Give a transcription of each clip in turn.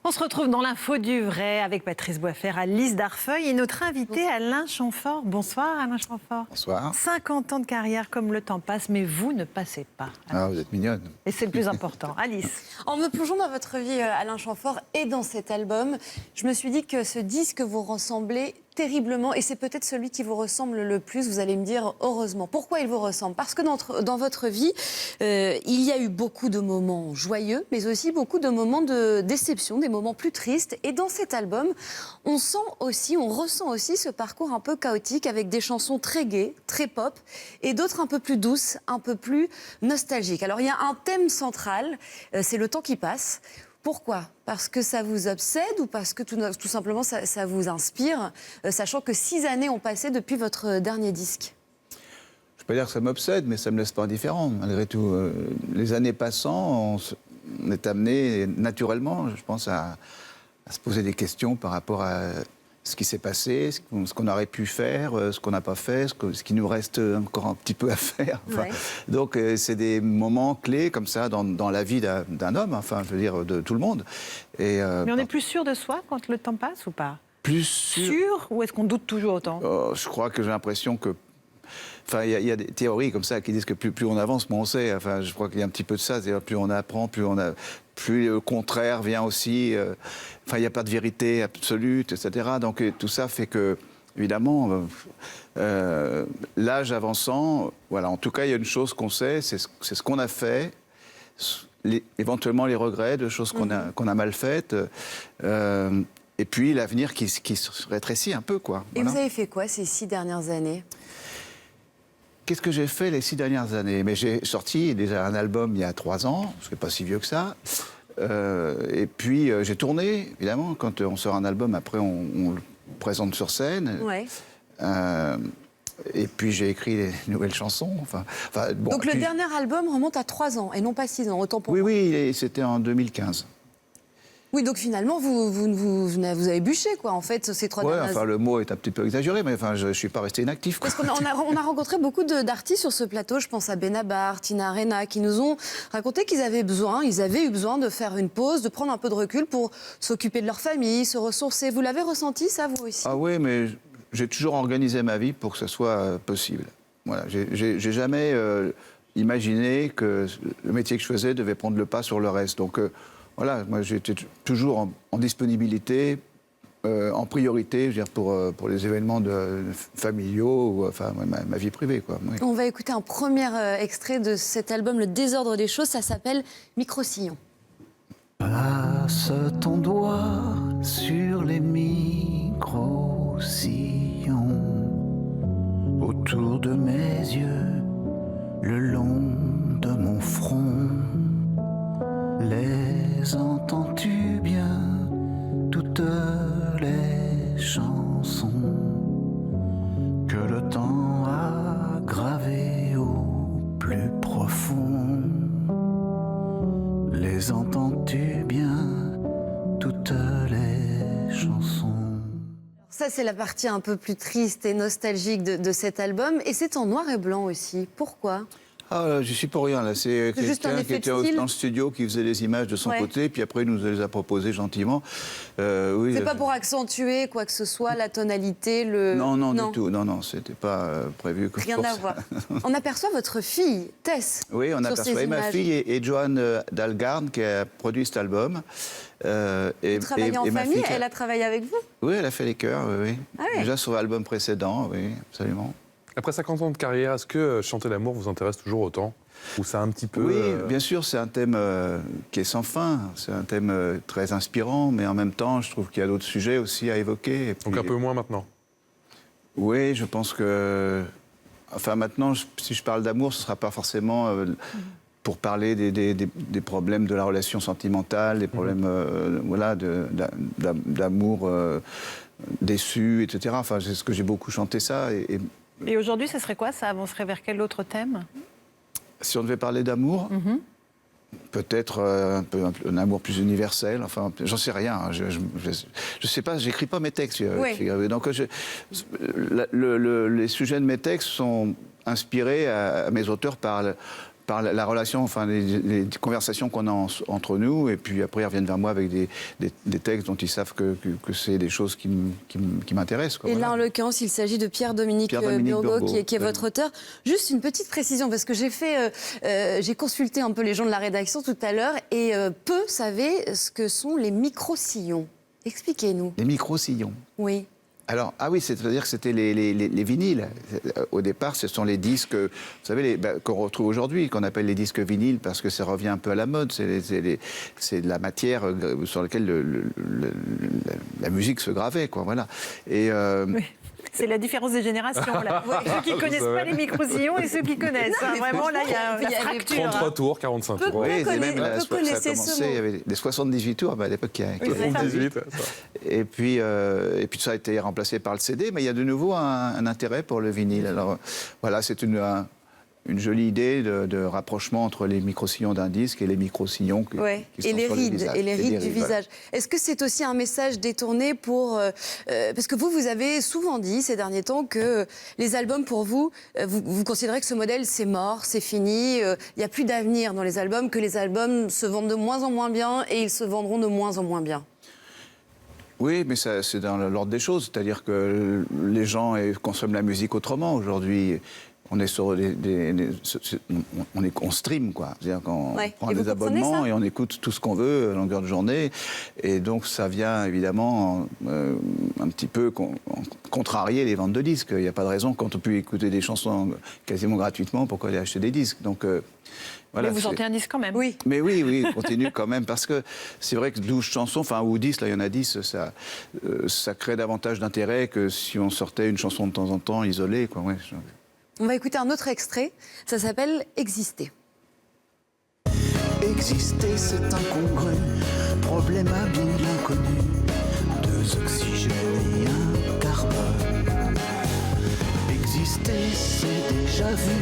On se retrouve dans l'info du vrai avec Patrice Boisfer, Alice Darfeuille et notre invité Alain Chamfort. Bonsoir Alain Chamfort. Bonsoir. 50 ans de carrière, comme le temps passe, mais vous ne passez pas. Ah, vous êtes mignonne. Et c'est le plus important. Alice. En me plongeant dans votre vie, Alain Chamfort, et dans cet album, je me suis dit que ce disque vous ressemblait terriblement, et c'est peut-être celui qui vous ressemble le plus. Vous allez me dire heureusement. Pourquoi il vous ressemble? Parce que dans votre vie, il y a eu beaucoup de moments joyeux, mais aussi beaucoup de moments de déception, des moments plus tristes. Et dans cet album, on ressent aussi ce parcours un peu chaotique avec des chansons très gaies, très pop, et d'autres un peu plus douces, un peu plus nostalgiques. Alors il y a un thème central, c'est le temps qui passe. Pourquoi? Parce que ça vous obsède ou parce que tout simplement ça vous inspire, sachant que 6 années ont passé depuis votre dernier disque? Je ne peux pas dire que ça m'obsède, mais ça ne me laisse pas indifférent. Malgré tout, les années passant, on est amené naturellement, je pense, à se poser des questions par rapport à ce qui s'est passé, ce qu'on aurait pu faire, ce qu'on n'a pas fait, ce qui nous reste encore un petit peu à faire. Enfin, Ouais. donc, c'est des moments clés comme ça dans la vie d'un homme, enfin, je veux dire, de tout le monde. Et, Mais on est plus sûr de soi quand le temps passe ou pas? plus Sûr ou est-ce qu'on doute toujours autant? Je crois que j'ai l'impression que... Enfin, il y a des théories comme ça qui disent que plus on avance, moins on sait. Enfin, je crois qu'il y a un petit peu de ça. C'est-à-dire, plus on apprend, plus le contraire vient aussi. Enfin, il n'y a pas de vérité absolue, etc. Donc, tout ça fait que, évidemment, l'âge avançant, voilà. En tout cas, il y a une chose qu'on sait, c'est ce qu'on a fait, éventuellement les regrets de choses qu'on a mal faites. Et puis l'avenir qui se rétrécit un peu, quoi. Et Voilà. vous avez fait quoi ces 6 dernières années? Qu'est-ce que j'ai fait les 6 dernières années? Mais j'ai sorti déjà un album il y a 3 ans, ce qui n'est pas si vieux que ça. Et puis j'ai tourné, évidemment. Quand on sort un album, après on le présente sur scène. Ouais. Et puis j'ai écrit les nouvelles chansons. Bon, Donc le dernier album remonte à 3 ans et non pas 6 ans, autant pour moi. Oui, c'était en 2015. Oui, donc finalement, vous avez bûché, quoi, en fait, ces 3 Ouais, dernières années. enfin le mot est un petit peu exagéré, mais enfin je ne suis pas resté inactif, quoi. Parce qu'on a rencontré beaucoup d'artistes sur ce plateau, je pense à Benabar, Tina Arena, qui nous ont raconté qu'ils avaient eu besoin de faire une pause, de prendre un peu de recul pour s'occuper de leur famille, se ressourcer. Vous l'avez ressenti, ça, vous aussi? Ah oui, mais j'ai toujours organisé ma vie pour que ce soit possible. Voilà, j'ai jamais imaginé que le métier que je faisais devait prendre le pas sur le reste. Donc voilà, moi j'étais toujours en disponibilité, en priorité, je veux dire, pour les événements familiaux ou enfin ma vie privée, quoi. Oui. On va écouter un premier extrait de cet album, Le désordre des choses, ça s'appelle Micro-sillon. Passe ton doigt sur les micro-sillons autour de mes yeux, le long de mon front. Les entends-tu bien, toutes les chansons que le temps a gravées au plus profond? Les entends-tu bien, toutes les chansons? Ça, c'est la partie un peu plus triste et nostalgique de cet album. Et c'est en noir et blanc aussi. Pourquoi? Ah, je suis pour rien, là. C'est juste un quelqu'un effet qui de était style. dans le studio, qui faisait les images de son Ouais. côté, puis après il nous les a proposées gentiment. Oui, C'est pas pour accentuer quoi que ce soit, la tonalité, le... Non, du tout. Non, c'était pas prévu. Rien pour à ça. voir. On aperçoit votre fille, Tess. Oui, on sur aperçoit ces ma images. fille et Joanne Dalgarn qui a produit cet album. Vous travaillez en ma famille, fille, elle a travaillé avec vous? Oui, elle a fait les chœurs, oui. Ah ouais. Déjà sur l'album précédent, oui, absolument. Après 50 ans de carrière, est-ce que chanter l'amour vous intéresse toujours autant? Ou c'est un petit peu... Oui, bien sûr, c'est un thème qui est sans fin. C'est un thème très inspirant, mais en même temps, je trouve qu'il y a d'autres sujets aussi à évoquer. Et Donc puis- un peu moins maintenant? Oui, je pense que... Enfin, maintenant, si je parle d'amour, ce ne sera pas forcément pour parler des problèmes de la relation sentimentale, des problèmes voilà, d'amour déçu, etc. Enfin, c'est ce que j'ai beaucoup chanté ça. Et aujourd'hui, ça serait quoi? Ça avancerait vers quel autre thème? Si on devait parler d'amour, peut-être un amour plus universel. Enfin, j'en sais rien. Hein. Je sais pas. J'écris pas mes textes. Oui. Donc, les sujets de mes textes sont inspirés à mes auteurs par par la relation, enfin les conversations qu'on a entre nous, et puis après ils reviennent vers moi avec des textes dont ils savent que c'est des choses qui m'intéressent. Quoi, Et voilà. là, en l'occurrence, il s'agit de Pierre-Dominique Burgot, qui est votre auteur. Juste une petite précision, parce que j'ai consulté un peu les gens de la rédaction tout à l'heure, et peu savaient ce que sont les micro-sillons. Expliquez-nous. Les micro-sillons. Oui. Alors, ah oui, c'est-à-dire que c'était les vinyles. Au départ, ce sont les disques, vous savez, qu'on retrouve aujourd'hui, qu'on appelle les disques vinyles, parce que ça revient un peu à la mode. C'est de la matière sur laquelle la musique se gravait, quoi, voilà. Et... Oui. C'est la différence des générations, là. Ceux qui ne connaissent pas les micro-sillons et ceux qui connaissent. Non, mais vraiment, là, il y a une fracture. 33 tours, 45 tours. Peu oui, connaissez- même là, peu ça a connaissez ce commencé, mot. il y avait des 78 tours, à l'époque, il y a Oui, c'est ça. 78, ça. et puis ça a été remplacé par le CD, mais il y a de nouveau un intérêt pour le vinyle. Alors voilà, c'est une jolie idée de rapprochement entre les micro-sillons d'un disque et les micro-sillons qui Et sont les sur le rides, visage. et les rides du voilà. visage. Est-ce que c'est aussi un message détourné pour... parce que vous avez souvent dit ces derniers temps que les albums, pour vous, vous considérez que ce modèle, c'est mort, c'est fini, il n'y a plus d'avenir dans les albums, que les albums se vendent de moins en moins bien et ils se vendront de moins en moins bien. Oui, mais c'est dans l'ordre des choses. C'est-à-dire que les gens consomment la musique autrement. Aujourd'hui, on est sur on stream, quoi. C'est-à-dire qu'on prend Et vous des comprenez abonnements ça et on écoute tout ce qu'on veut à longueur de journée. Et donc, ça vient évidemment un petit peu contrarier les ventes de disques. Il n'y a pas de raison, quand on peut écouter des chansons quasiment gratuitement, pourquoi aller acheter des disques. Donc, voilà, Mais vous sortez un disque quand même. Oui. mais oui, continue quand même, parce que c'est vrai que 12 chansons, enfin, ou 10, là, il y en a 10, ça crée davantage d'intérêt que si on sortait une chanson de temps en temps, isolée, quoi. Ouais. On va écouter un autre extrait, ça s'appelle « Exister ». Exister, c'est incongru, problème habile inconnu, 2 oxygènes et 1 carbone. Exister, c'est déjà vu,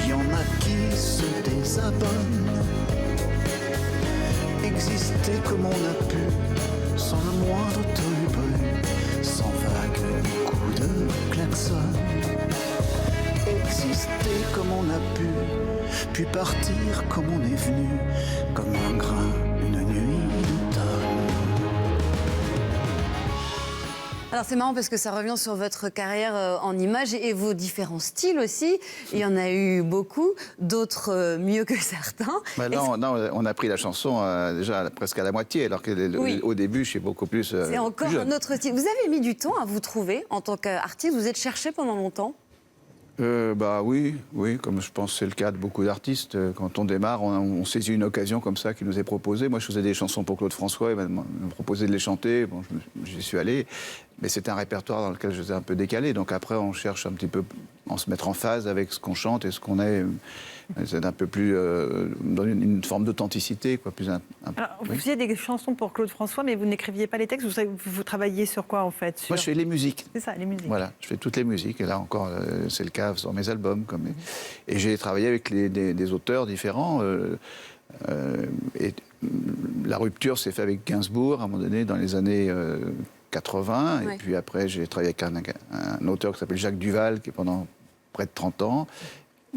il y en a qui se désabonnent. Exister comme on a pu, sans le moindre tollibolu, sans vague ni coup de klaxon. Exister comme on a pu, puis partir comme on est venu, comme un grain, une nuit d'automne. Alors c'est marrant parce que ça revient sur votre carrière en images et vos différents styles aussi. Il y en a eu beaucoup, d'autres mieux que certains. Bah non, on a pris la chanson déjà presque à la moitié, alors qu'au début, je suis beaucoup plus C'est encore plus jeune. un autre style. Vous avez mis du temps à vous trouver en tant qu'artiste. Vous êtes cherché pendant longtemps. Bah oui, comme je pense que c'est le cas de beaucoup d'artistes. Quand on démarre, on saisit une occasion comme ça qui nous est proposée. Moi, je faisais des chansons pour Claude François, il m'a proposé de les chanter. Bon, j'y suis allé. Mais c'était un répertoire dans lequel je faisais un peu décalé. Donc après, on cherche un petit peu à se mettre en phase avec ce qu'on chante et ce qu'on est. C'est un peu plus dans une forme d'authenticité, quoi. Alors, vous faisiez des chansons pour Claude François, mais vous n'écriviez pas les textes. Vous travailliez sur quoi, en fait? Moi, je fais les musiques. C'est ça, les musiques. Voilà, je fais toutes les musiques. Et là encore, c'est le cas sur mes albums. Et j'ai travaillé avec des auteurs différents. Et la rupture s'est faite avec Gainsbourg, à un moment donné, dans les années 80. Ouais. Et puis après, j'ai travaillé avec un auteur qui s'appelle Jacques Duval, qui est pendant près de 30 ans.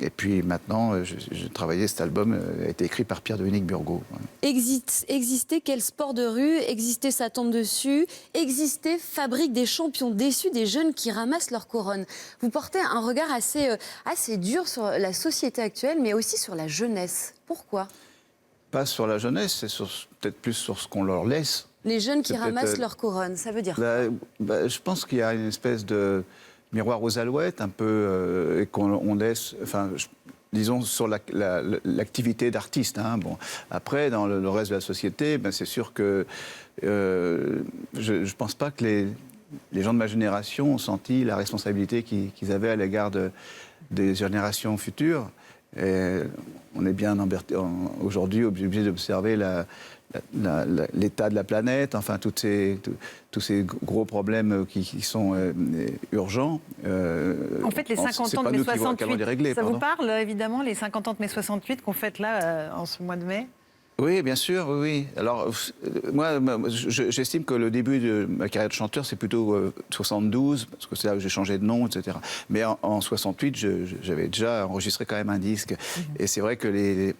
Et puis maintenant, j'ai travaillé, cet album a été écrit par Pierre-Dominique Burgot. Voilà. Exister, quel sport de rue. Exister, ça tombe dessus. Exister, fabrique des champions déçus, des jeunes qui ramassent leur couronne. Vous portez un regard assez dur sur la société actuelle, mais aussi sur la jeunesse. Pourquoi ? Pas sur la jeunesse, c'est peut-être plus sur ce qu'on leur laisse. Les jeunes qui C'est ramassent peut-être, leur couronne, ça veut dire Je pense qu'il y a une espèce de miroir aux alouettes, un peu, et qu'on laisse, disons, sur l'activité d'artiste. Hein. Bon. Après, dans le reste de la société, c'est sûr que je ne pense pas que les gens de ma génération ont senti la responsabilité qu'ils avaient à l'égard des générations futures. Et on est bien aujourd'hui obligé d'observer l'état de la planète, enfin tous ces gros problèmes qui sont urgents. En fait, les 50 ans de mai 68, les régler, ça pardon. vous parle évidemment, les 50 ans de mai 68 qu'on fête là en ce mois de mai? Oui, bien sûr, oui, oui. Alors, moi, j'estime que le début de ma carrière de chanteur, c'est plutôt 72, parce que c'est là où j'ai changé de nom, etc. Mais en 68, j'avais déjà enregistré quand même un disque. Et c'est vrai que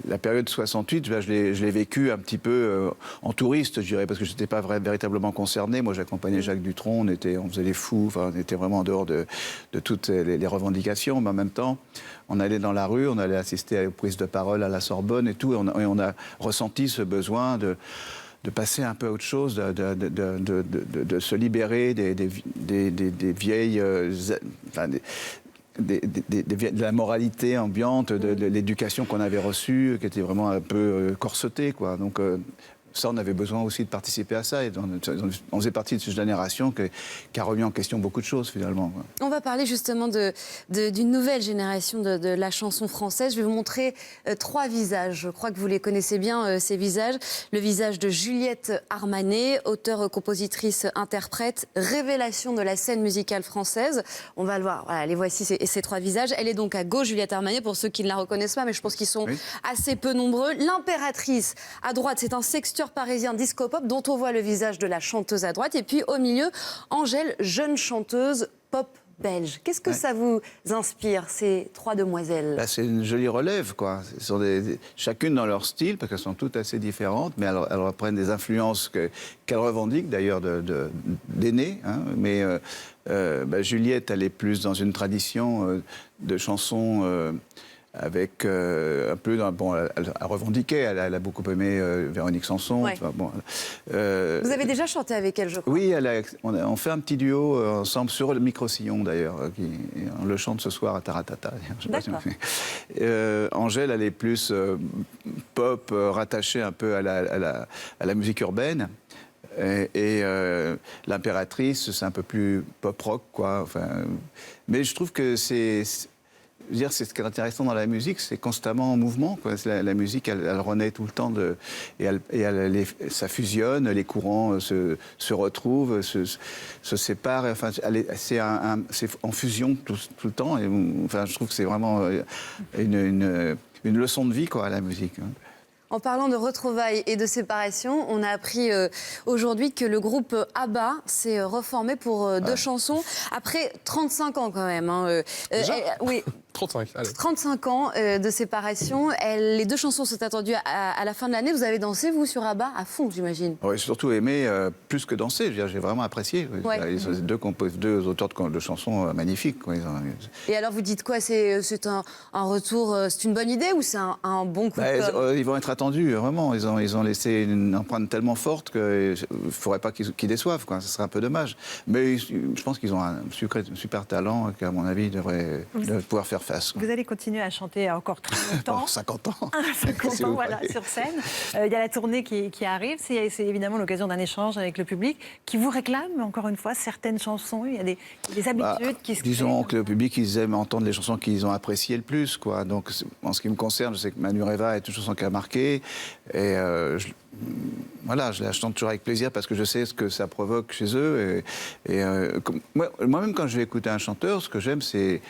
la période 68, je l'ai vécue un petit peu en touriste, je dirais, parce que je n'étais pas véritablement concerné. Moi, j'accompagnais Jacques Dutronc, on faisait les fous, enfin, on était vraiment en dehors de toutes les revendications. Mais en même temps, on allait dans la rue, on allait assister aux prises de parole à la Sorbonne et tout, et on a ressenti ce besoin de passer un peu à autre chose, de se libérer des vieilles... de la moralité ambiante, de l'éducation qu'on avait reçue, qui était vraiment un peu corsetée, quoi. Donc ça, on avait besoin aussi de participer à ça. Et on faisait partie de cette génération qui a remis en question beaucoup de choses, finalement. On va parler justement d'une nouvelle génération de la chanson française. Je vais vous montrer 3 visages. Je crois que vous les connaissez bien, ces visages. Le visage de Juliette Armanet, auteure, compositrice, interprète, révélation de la scène musicale française. On va le voir. Voilà, les voici, ces 3 visages. Elle est donc à gauche, Juliette Armanet, pour ceux qui ne la reconnaissent pas, mais je pense qu'ils sont assez peu nombreux. L'impératrice, à droite, c'est un sextuor parisien disco-pop dont on voit le visage de la chanteuse à droite. Et puis au milieu, Angèle, jeune chanteuse pop belge. Qu'est-ce que ça vous inspire, ces 3 demoiselles? C'est une jolie relève, quoi. Ce sont chacune dans leur style, parce qu'elles sont toutes assez différentes, mais elles reprennent des influences qu'elles revendiquent, d'ailleurs, d'aînées. Hein. Mais Juliette, elle est plus dans une tradition de chansons... avec un peu... elle revendiquait, elle a beaucoup aimé Véronique Sanson. Ouais. Enfin, bon, vous avez déjà chanté avec elle, je crois. Oui, on fait un petit duo ensemble sur le micro-sillon, d'ailleurs. On le chante ce soir à Taratata. D'accord. Angèle, elle est plus pop, rattachée un peu à la musique urbaine. Et l'impératrice, c'est un peu plus pop-rock, quoi. Enfin, mais je trouve que c'est ce qui est intéressant dans la musique, c'est constamment en mouvement, quoi. La musique, elle renaît tout le temps, ça fusionne, les courants se retrouvent, se séparent. Enfin, c'est en fusion tout le temps. Et, enfin, je trouve que c'est vraiment une leçon de vie, quoi, la musique. En parlant de retrouvailles et de séparation, on a appris aujourd'hui que le groupe ABBA s'est reformé pour 2 chansons, après 35 ans quand même. Hein. Oui. 35, allez. 35 ans de séparation. Les 2 chansons sont attendues à la fin de l'année. Vous avez dansé, vous, sur ABBA, à fond, j'imagine? Oui, j'ai surtout aimé, plus que danser. J'ai vraiment apprécié. Ouais. Ils sont 2 auteurs de chansons magnifiques, quoi. Et alors, vous dites quoi? C'est un retour, c'est une bonne idée ou c'est un bon coup de com'? Ils vont être attendus, vraiment. Ils ont laissé une empreinte tellement forte qu'il ne faudrait pas qu'ils déçoivent, quoi. Ce serait un peu dommage. Mais je pense qu'ils ont un super talent qui, à mon avis, devrait pouvoir faire face. Vous allez continuer à chanter encore très longtemps. 50 ans. 50 ans, voilà, sur scène. Il y a la tournée qui arrive. C'est évidemment l'occasion d'un échange avec le public qui vous réclame, encore une fois, certaines chansons. Il y a des habitudes qui se créent. Disons que le public, ils aiment entendre les chansons qu'ils ont appréciées le plus, quoi. Donc, en ce qui me concerne, je sais que Manureva est une chanson qui a marqué. Et je la chante toujours avec plaisir parce que je sais ce que ça provoque chez eux. Moi-même, quand je vais écouter un chanteur, ce que j'aime, c'est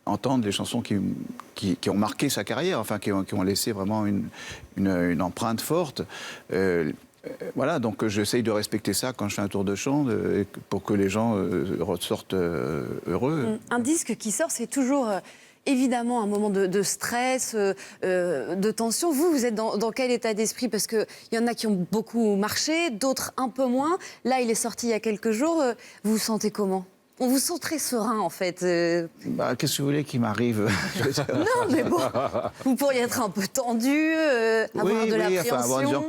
entendre les chansons qui ont marqué sa carrière, enfin qui ont laissé vraiment une empreinte forte. Voilà, donc j'essaye de respecter ça quand je fais un tour de chant pour que les gens ressortent heureux. Un disque qui sort, c'est toujours... évidemment, un moment de stress, de tension. Vous êtes dans quel état d'esprit? Parce qu'il y en a qui ont beaucoup marché, d'autres un peu moins. Là, il est sorti il y a quelques jours. Vous vous sentez comment? On vous sent très serein, en fait. Qu'est-ce que vous voulez qu'il m'arrive? Non, mais bon, vous pourriez être un peu tendu, avoir de l'appréhension.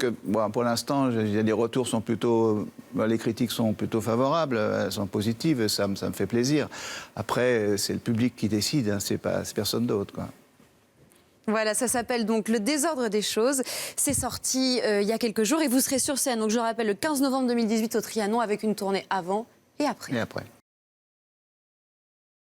Pour l'instant, les retours sont plutôt... les critiques sont plutôt favorables, elles sont positives, ça me fait plaisir. Après, c'est le public qui décide, hein, c'est personne d'autre, quoi. Voilà, ça s'appelle donc Le désordre des choses. C'est sorti il y a quelques jours et vous serez sur scène. Donc je rappelle, le 15 novembre 2018 au Trianon avec une tournée avant et après. Et après.